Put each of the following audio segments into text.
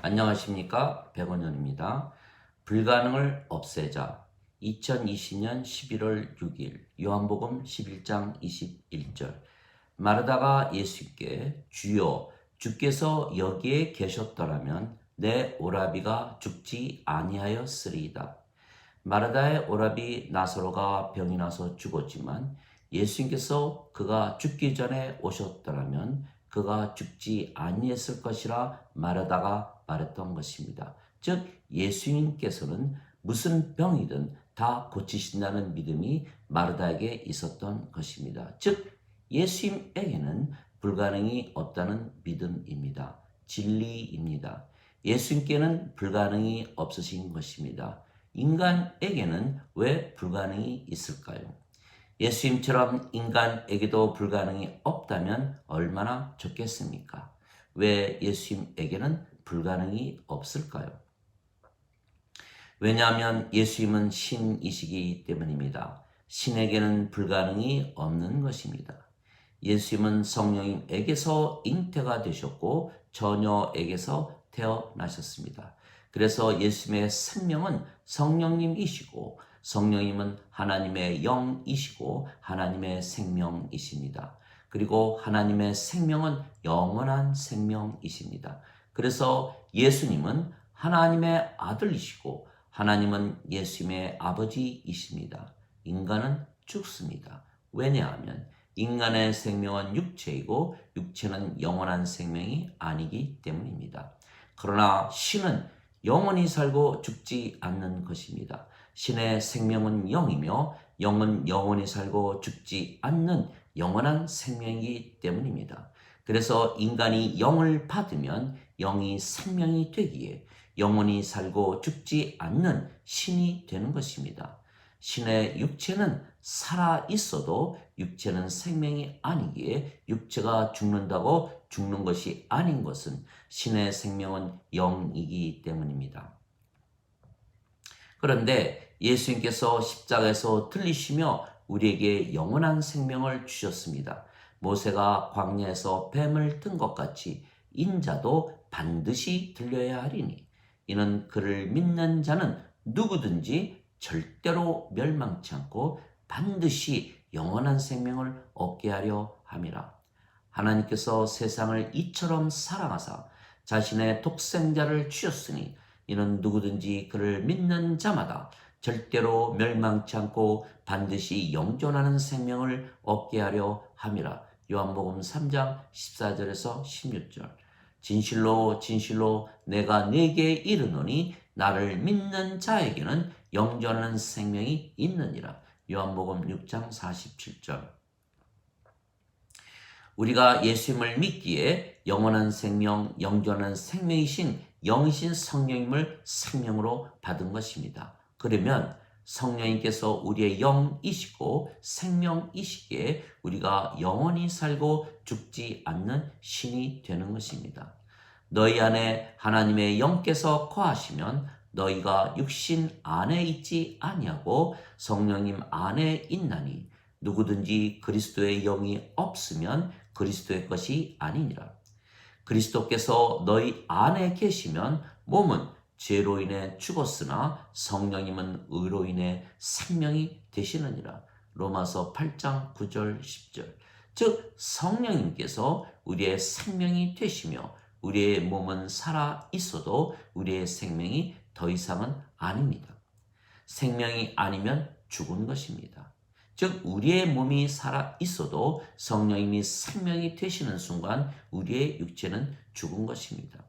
안녕하십니까, 백원현입니다. 불가능을 없애자. 2020년 11월 6일 요한복음 11장 21절. 마르다가 예수께 주여, 주께서 여기에 계셨더라면 내 오라비가 죽지 아니하였으리이다. 마르다의 오라비 나사로가 병이 나서 죽었지만 예수님께서 그가 죽기 전에 오셨더라면 그가 죽지 아니했을 것이라 마르다가 말했던 것입니다. 즉 예수님께서는 무슨 병이든 다 고치신다는 믿음이 마르다에게 있었던 것입니다. 즉 예수님에게는 불가능이 없다는 믿음입니다. 진리입니다. 예수님께는 불가능이 없으신 것입니다. 인간에게는 왜 불가능이 있을까요? 예수님처럼 인간에게도 불가능이 없다면 얼마나 좋겠습니까? 왜 예수님에게는 불가능이 없을까요? 왜냐하면 예수님은 신이시기 때문입니다. 신에게는 불가능이 없는 것입니다. 예수님은 성령님에게서 잉태가 되셨고 처녀에게서 태어나셨습니다. 그래서 예수님의 생명은 성령님이시고 성령님은 하나님의 영이시고 하나님의 생명이십니다. 그리고 하나님의 생명은 영원한 생명이십니다. 그래서 예수님은 하나님의 아들이시고 하나님은 예수님의 아버지이십니다. 인간은 죽습니다. 왜냐하면 인간의 생명은 육체이고 육체는 영원한 생명이 아니기 때문입니다. 그러나 신은 영원히 살고 죽지 않는 것입니다. 신의 생명은 영이며 영은 영원히 살고 죽지 않는 영원한 생명이기 때문입니다. 그래서 인간이 영을 받으면 영이 생명이 되기에 영원히 살고 죽지 않는 신이 되는 것입니다. 신의 육체는 살아 있어도 육체는 생명이 아니기에 육체가 죽는다고 죽는 것이 아닌 것은 신의 생명은 영이기 때문입니다. 그런데 예수님께서 십자가에서 들리시며 우리에게 영원한 생명을 주셨습니다. 모세가 광야에서 뱀을 든 것 같이 인자도 반드시 들려야 하리니 이는 그를 믿는 자는 누구든지 절대로 멸망치 않고 반드시 영원한 생명을 얻게 하려 함이라. 하나님께서 세상을 이처럼 사랑하사 자신의 독생자를 주셨으니 이는 누구든지 그를 믿는 자마다 절대로 멸망치 않고 반드시 영존하는 생명을 얻게 하려 함이라. 요한복음 3장 14절에서 16절. 진실로 진실로 내가 네게 이르노니 나를 믿는 자에게는 영존하는 생명이 있느니라. 요한복음 6장 47절. 우리가 예수님을 믿기에 영원한 생명, 영존하는 생명이신 영이신 성령님을 생명으로 받은 것입니다. 그러면 성령님께서 우리의 영이시고 생명이시기에 우리가 영원히 살고 죽지 않는 신이 되는 것입니다. 너희 안에 하나님의 영께서 거하시면 너희가 육신 안에 있지 아니하고 성령님 안에 있나니 누구든지 그리스도의 영이 없으면 그리스도의 것이 아니니라. 그리스도께서 너희 안에 계시면 몸은 죄로 인해 죽었으나 성령님은 의로 인해 생명이 되시느니라. 로마서 8장 9절 10절. 즉 성령님께서 우리의 생명이 되시며 우리의 몸은 살아 있어도 우리의 생명이 더 이상은 아닙니다. 생명이 아니면 죽은 것입니다. 즉 우리의 몸이 살아 있어도 성령님이 생명이 되시는 순간 우리의 육체는 죽은 것입니다.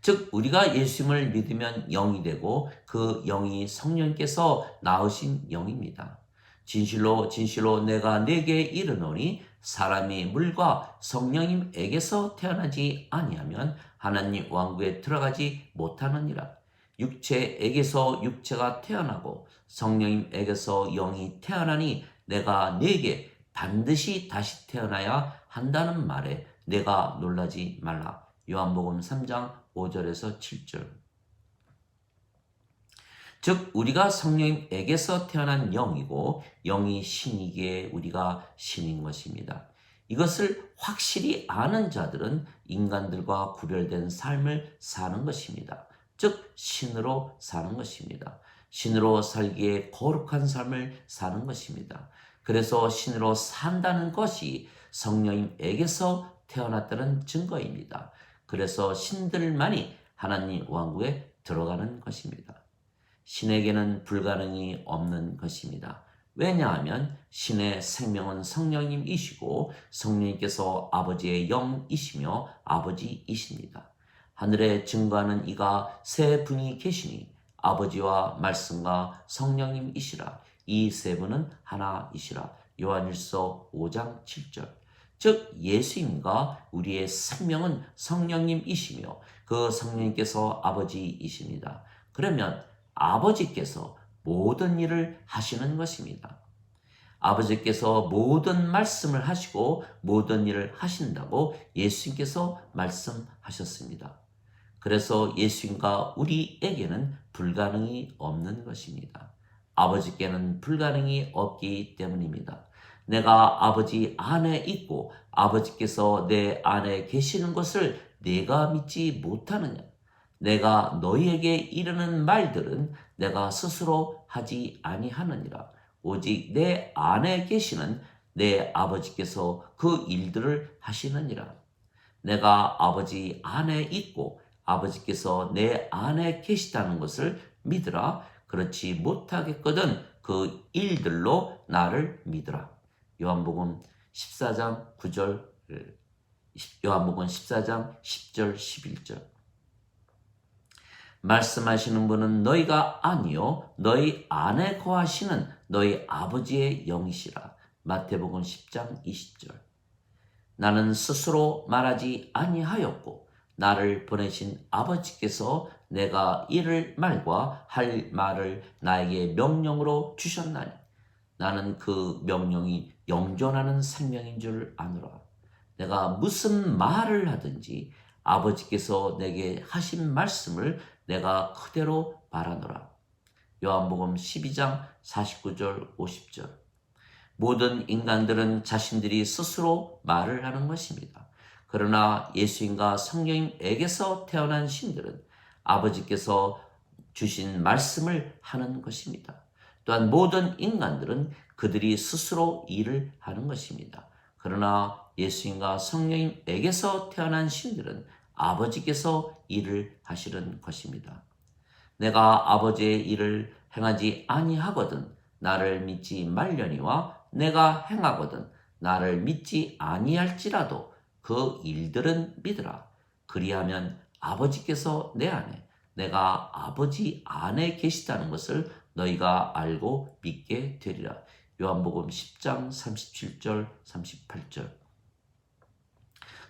즉 우리가 예수님을 믿으면 영이 되고 그 영이 성령께서 낳으신 영입니다. 진실로 진실로 내가 네게 이르노니 사람이 물과 성령님에게서 태어나지 아니하면 하나님 왕국에 들어가지 못하느니라. 육체에게서 육체가 태어나고 성령님에게서 영이 태어나니 내가 네게 반드시 다시 태어나야 한다는 말에 내가 놀라지 말라. 요한복음 3장 5절에서 7절. 즉 우리가 성령님에게서 태어난 영이고 영이 신이기에 우리가 신인 것입니다. 이것을 확실히 아는 자들은 인간들과 구별된 삶을 사는 것입니다. 즉 신으로 사는 것입니다. 신으로 살기에 거룩한 삶을 사는 것입니다. 그래서 신으로 산다는 것이 성령님에게서 태어났다는 증거입니다. 그래서 신들만이 하나님 왕국에 들어가는 것입니다. 신에게는 불가능이 없는 것입니다. 왜냐하면 신의 생명은 성령님이시고 성령님께서 아버지의 영이시며 아버지이십니다. 하늘에 증거하는 이가 세 분이 계시니 아버지와 말씀과 성령님이시라. 이 세 분은 하나이시라. 요한일서 5장 7절. 즉 예수님과 우리의 생명은 성령님이시며 그 성령님께서 아버지이십니다. 그러면 아버지께서 모든 일을 하시는 것입니다. 아버지께서 모든 말씀을 하시고 모든 일을 하신다고 예수님께서 말씀하셨습니다. 그래서 예수님과 우리에게는 불가능이 없는 것입니다. 아버지께는 불가능이 없기 때문입니다. 내가 아버지 안에 있고 아버지께서 내 안에 계시는 것을 내가 믿지 못하느냐? 내가 너희에게 이르는 말들은 내가 스스로 하지 아니하느니라. 오직 내 안에 계시는 내 아버지께서 그 일들을 하시느니라. 내가 아버지 안에 있고 아버지께서 내 안에 계시다는 것을 믿으라. 그렇지 못하겠거든 그 일들로 나를 믿으라. 요한복음 14장 9절, 요한복음 14장 10절 11절. 말씀하시는 분은 너희가 아니요 너희 안에 거하시는 너희 아버지의 영이시라. 마태복음 10장 20절. 나는 스스로 말하지 아니하였고 나를 보내신 아버지께서 내가 이를 말과 할 말을 나에게 명령으로 주셨나니 나는 그 명령이 영존하는 생명인 줄 아노라. 내가 무슨 말을 하든지 아버지께서 내게 하신 말씀을 내가 그대로 말하노라. 요한복음 12장 49절 50절. 모든 인간들은 자신들이 스스로 말을 하는 것입니다. 그러나 예수님과 성령님에게서 태어난 신들은 아버지께서 주신 말씀을 하는 것입니다. 또한 모든 인간들은 그들이 스스로 일을 하는 것입니다. 그러나 예수님과 성령님에게서 태어난 신들은 아버지께서 일을 하시는 것입니다. 내가 아버지의 일을 행하지 아니하거든 나를 믿지 말려니와 내가 행하거든 나를 믿지 아니할지라도 그 일들은 믿으라. 그리하면 아버지께서 내 안에 내가 아버지 안에 계시다는 것을 너희가 알고 믿게 되리라. 요한복음 10장 37절 38절.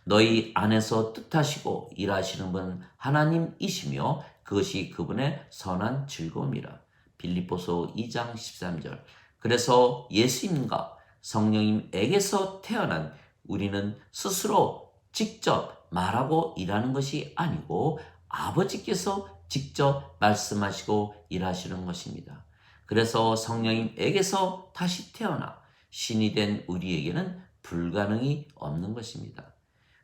너희 안에서 뜻하시고 일하시는 분 하나님이시며 그것이 그분의 선한 즐거움이라. 빌립보서 2장 13절. 그래서 예수님과 성령님에게서 태어난 우리는 스스로 직접 말하고 일하는 것이 아니고 아버지께서 직접 말씀하시고 일하시는 것입니다. 그래서 성령님에게서 다시 태어나 신이 된 우리에게는 불가능이 없는 것입니다.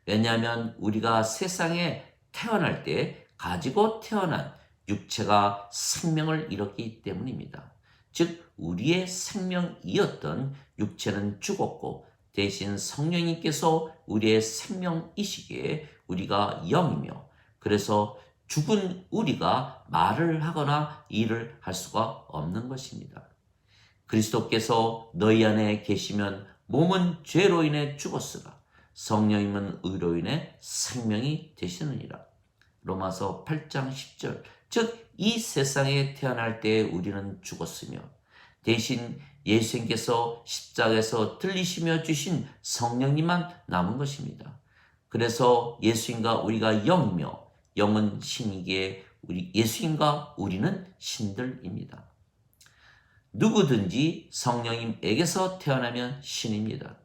왜냐하면 우리가 세상에 태어날 때 가지고 태어난 육체가 생명을 잃었기 때문입니다. 즉 우리의 생명이었던 육체는 죽었고 대신 성령님께서 우리의 생명이시기에 우리가 영이며 그래서 죽은 우리가 말을 하거나 일을 할 수가 없는 것입니다. 그리스도께서 너희 안에 계시면 몸은 죄로 인해 죽었으나 성령님은 의로 인해 생명이 되시느니라. 로마서 8장 10절. 즉 이 세상에 태어날 때 우리는 죽었으며 대신 예수님께서 십자가에서 들리시며 주신 성령님만 남은 것입니다. 그래서 예수님과 우리가 영이며 영은 신이기에 예수님과 우리는 신들입니다. 누구든지 성령님에게서 태어나면 신입니다.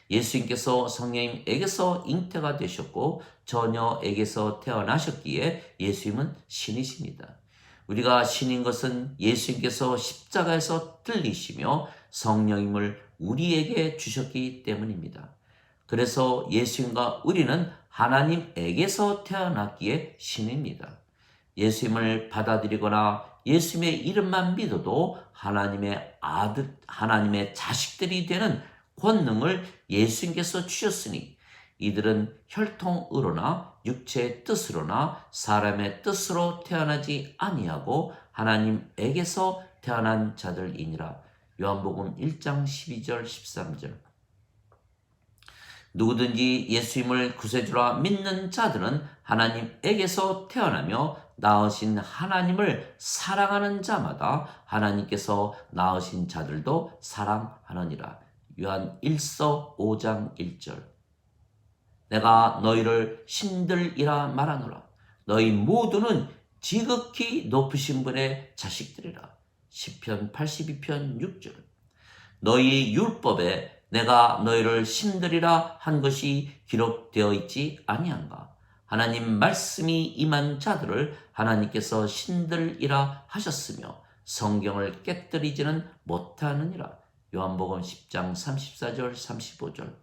예수님께서 성령님에게서 잉태가 되셨고 처녀에게서 태어나셨기에 예수님은 신이십니다. 우리가 신인 것은 예수님께서 십자가에서 들리시며 성령님을 우리에게 주셨기 때문입니다. 그래서 예수님과 우리는 하나님에게서 태어났기에 신입니다. 예수님을 받아들이거나 예수님의 이름만 믿어도 하나님의 아들, 하나님의 자식들이 되는 권능을 예수님께서 주셨으니 이들은 혈통으로나 육체의 뜻으로나 사람의 뜻으로 태어나지 아니하고 하나님에게서 태어난 자들이니라. 요한복음 1장 12절 13절. 누구든지 예수님을 구세주라 믿는 자들은 하나님에게서 태어나며 낳으신 하나님을 사랑하는 자마다 하나님께서 낳으신 자들도 사랑하느니라. 요한 1서 5장 1절. 내가 너희를 신들이라 말하노라. 너희 모두는 지극히 높으신 분의 자식들이라. 시편 82편 6절. 너희 율법에 내가 너희를 신들이라 한 것이 기록되어 있지 아니한가? 하나님 말씀이 임한 자들을 하나님께서 신들이라 하셨으며 성경을 깨뜨리지는 못하느니라. 요한복음 10장 34절 35절.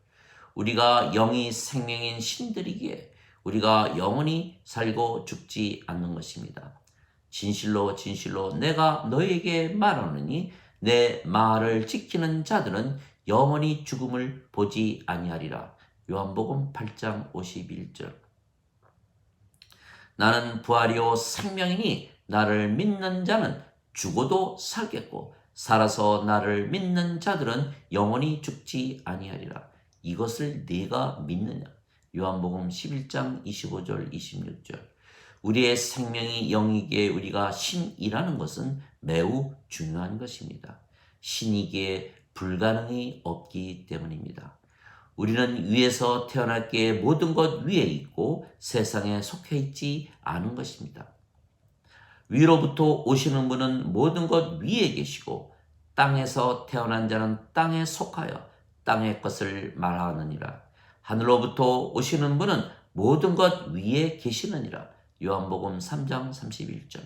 우리가 영이 생명인 신들이기에 우리가 영원히 살고 죽지 않는 것입니다. 진실로 진실로 내가 너에게 말하노니 내 말을 지키는 자들은 영원히 죽음을 보지 아니하리라. 요한복음 8장 51절. 나는 부활이요 생명이니 나를 믿는 자는 죽어도 살겠고 살아서 나를 믿는 자들은 영원히 죽지 아니하리라. 이것을 네가 믿느냐? 요한복음 11장 25절 26절. 우리의 생명이 영이기에 우리가 신이라는 것은 매우 중요한 것입니다. 신이기에 불가능이 없기 때문입니다. 우리는 위에서 태어났기에 모든 것 위에 있고 세상에 속해 있지 않은 것입니다. 위로부터 오시는 분은 모든 것 위에 계시고 땅에서 태어난 자는 땅에 속하여 땅의 것을 말하느니라. 하늘로부터 오시는 분은 모든 것 위에 계시느니라. 요한복음 3장 31절.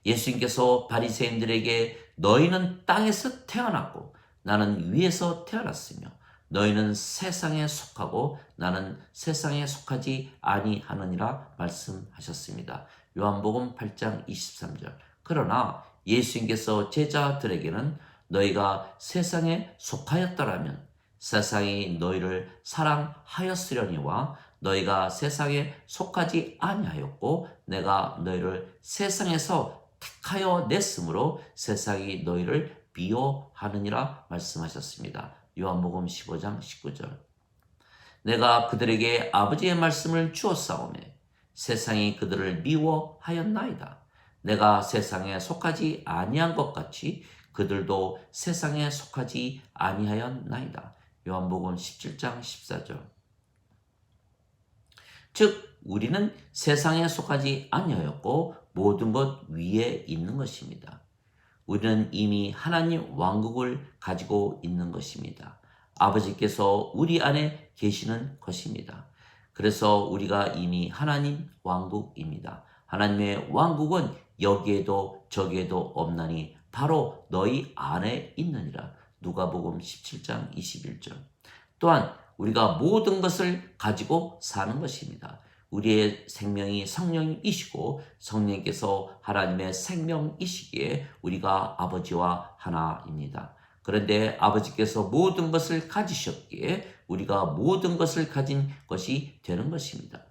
예수님께서 바리새인들에게 너희는 땅에서 태어났고 나는 위에서 태어났으며 너희는 세상에 속하고 나는 세상에 속하지 아니하느니라 말씀하셨습니다. 요한복음 8장 23절. 그러나 예수님께서 제자들에게는 너희가 세상에 속하였더라면 세상이 너희를 사랑하였으려니와 너희가 세상에 속하지 아니하였고 내가 너희를 세상에서 택하여 냈으므로 세상이 너희를 미워하느니라 말씀하셨습니다. 요한복음 15장 19절. 내가 그들에게 아버지의 말씀을 주었사오매 세상이 그들을 미워하였나이다. 내가 세상에 속하지 아니한 것 같이 그들도 세상에 속하지 아니하였나이다. 요한복음 17장 14절. 즉 우리는 세상에 속하지 아니하였고 모든 것 위에 있는 것입니다. 우리는 이미 하나님 왕국을 가지고 있는 것입니다. 아버지께서 우리 안에 계시는 것입니다. 그래서 우리가 이미 하나님 왕국입니다. 하나님의 왕국은 여기에도 저기에도 없나니 바로 너희 안에 있느니라. 누가복음 17장 21절. 또한 우리가 모든 것을 가지고 사는 것입니다. 우리의 생명이 성령이시고 성령께서 하나님의 생명이시기에 우리가 아버지와 하나입니다. 그런데 아버지께서 모든 것을 가지셨기에 우리가 모든 것을 가진 것이 되는 것입니다.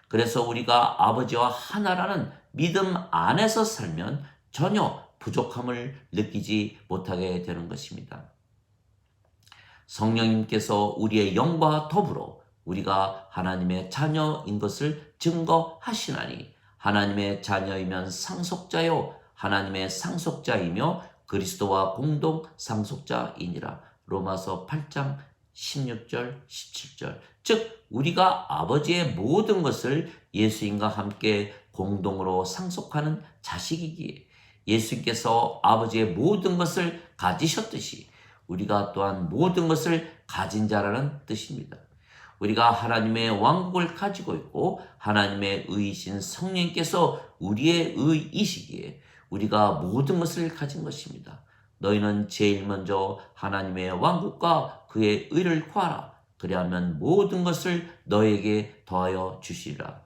그래서 우리가 아버지와 하나라는 믿음 안에서 살면 전혀 부족함을 느끼지 못하게 되는 것입니다. 성령님께서 우리의 영과 더불어 우리가 하나님의 자녀인 것을 증거하시나니 하나님의 자녀이면 상속자요 하나님의 상속자이며 그리스도와 공동 상속자이니라. 로마서 8장 16절 17절. 즉 우리가 아버지의 모든 것을 예수님과 함께 공동으로 상속하는 자식이기에 예수님께서 아버지의 모든 것을 가지셨듯이 우리가 또한 모든 것을 가진 자라는 뜻입니다. 우리가 하나님의 왕국을 가지고 있고 하나님의 의이신 성령께서 우리의 의이시기에 우리가 모든 것을 가진 것입니다. 너희는 제일 먼저 하나님의 왕국과 그의 의를 구하라. 그리하면 모든 것을 너에게 더하여 주시리라.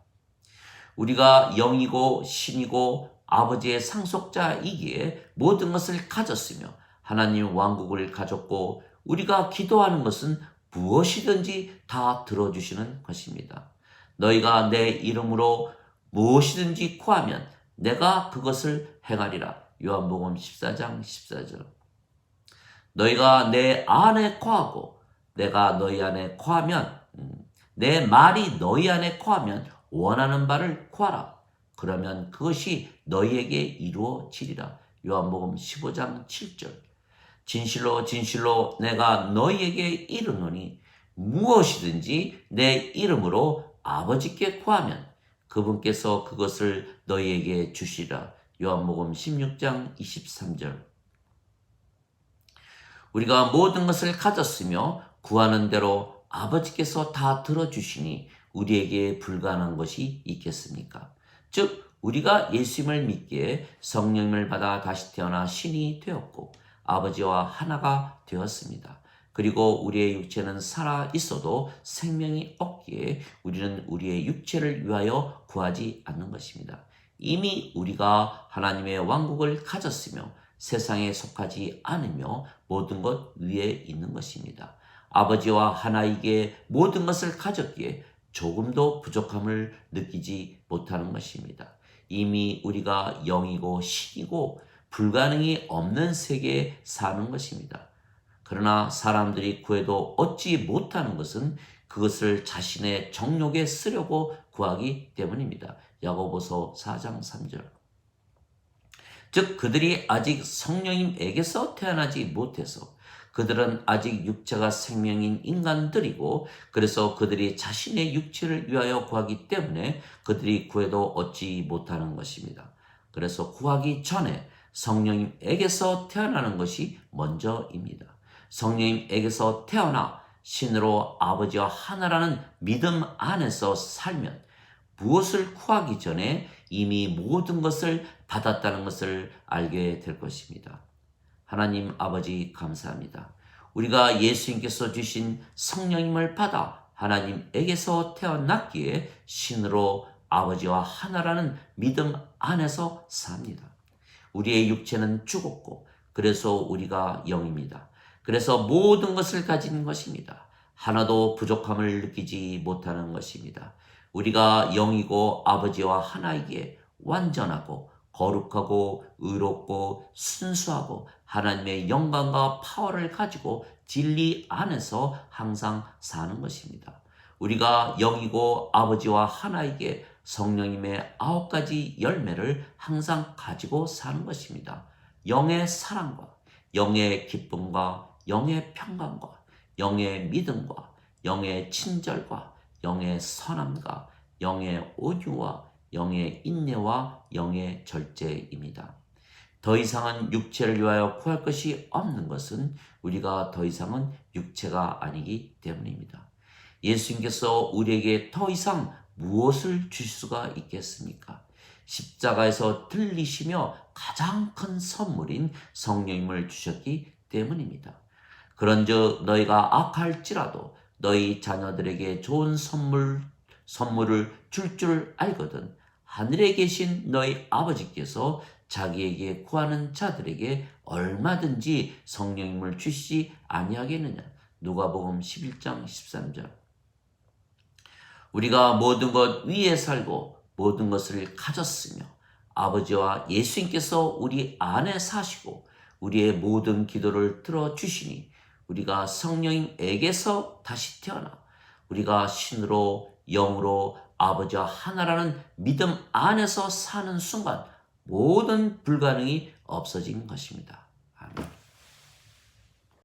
우리가 영이고 신이고 아버지의 상속자이기에 모든 것을 가졌으며 하나님 왕국을 가졌고 우리가 기도하는 것은 무엇이든지 다 들어주시는 것입니다. 너희가 내 이름으로 무엇이든지 구하면 내가 그것을 행하리라. 요한복음 14장 14절. 너희가 내 안에 거하고 내가 너희 안에 거하면 내 말이 너희 안에 거하면 원하는 바를 구하라. 그러면 그것이 너희에게 이루어지리라. 요한복음 15장 7절. 진실로 진실로 내가 너희에게 이르노니 무엇이든지 내 이름으로 아버지께 구하면 그분께서 그것을 너희에게 주시리라. 요한복음 16장 23절. 우리가 모든 것을 가졌으며 구하는 대로 아버지께서 다 들어주시니 우리에게 불가능한 것이 있겠습니까? 즉 우리가 예수님을 믿기에 성령을 받아 다시 태어나 신이 되었고 아버지와 하나가 되었습니다. 그리고 우리의 육체는 살아 있어도 생명이 없기에 우리는 우리의 육체를 위하여 구하지 않는 것입니다. 이미 우리가 하나님의 왕국을 가졌으며 세상에 속하지 않으며 모든 것 위에 있는 것입니다. 아버지와 하나이기에 모든 것을 가졌기에 조금도 부족함을 느끼지 못하는 것입니다. 이미 우리가 영이고 신이고 불가능이 없는 세계에 사는 것입니다. 그러나 사람들이 구해도 얻지 못하는 것은 그것을 자신의 정욕에 쓰려고 구하기 때문입니다. 야고보서 4장 3절. 즉 그들이 아직 성령님에게서 태어나지 못해서 그들은 아직 육체가 생명인 인간들이고 그래서 그들이 자신의 육체를 위하여 구하기 때문에 그들이 구해도 얻지 못하는 것입니다. 그래서 구하기 전에 성령님에게서 태어나는 것이 먼저입니다. 성령님에게서 태어나 신으로 아버지와 하나라는 믿음 안에서 살면 무엇을 구하기 전에 이미 모든 것을 받았다는 것을 알게 될 것입니다. 하나님 아버지 감사합니다. 우리가 예수님께서 주신 성령님을 받아 하나님에게서 태어났기에 신으로 아버지와 하나라는 믿음 안에서 삽니다. 우리의 육체는 죽었고 그래서 우리가 영입니다. 그래서 모든 것을 가진 것입니다. 하나도 부족함을 느끼지 못하는 것입니다. 우리가 영이고 아버지와 하나이기에 완전하고 거룩하고 의롭고 순수하고 하나님의 영광과 파워를 가지고 진리 안에서 항상 사는 것입니다. 우리가 영이고 아버지와 하나이기에 성령님의 9가지 열매를 항상 가지고 사는 것입니다. 영의 사랑과 영의 기쁨과 영의 평강과 영의 믿음과 영의 친절과 영의 선함과 영의 온유와 영의 인내와 영의 절제입니다. 더 이상은 육체를 위하여 구할 것이 없는 것은 우리가 더 이상은 육체가 아니기 때문입니다. 예수님께서 우리에게 더 이상 무엇을 주실 수가 있겠습니까? 십자가에서 들리시며 가장 큰 선물인 성령님을 주셨기 때문입니다. 그런즉 너희가 악할지라도 너희 자녀들에게 좋은 선물을 줄 알거든 하늘에 계신 너희 아버지께서 자기에게 구하는 자들에게 얼마든지 성령님을 주시지 아니하겠느냐. 누가복음 11장 13절. 우리가 모든 것 위에 살고 모든 것을 가졌으며 아버지와 예수님께서 우리 안에 사시고 우리의 모든 기도를 들어주시니 우리가 성령님에게서 다시 태어나 우리가 신으로 영으로 아버지와 하나라는 믿음 안에서 사는 순간 모든 불가능이 없어진 것입니다.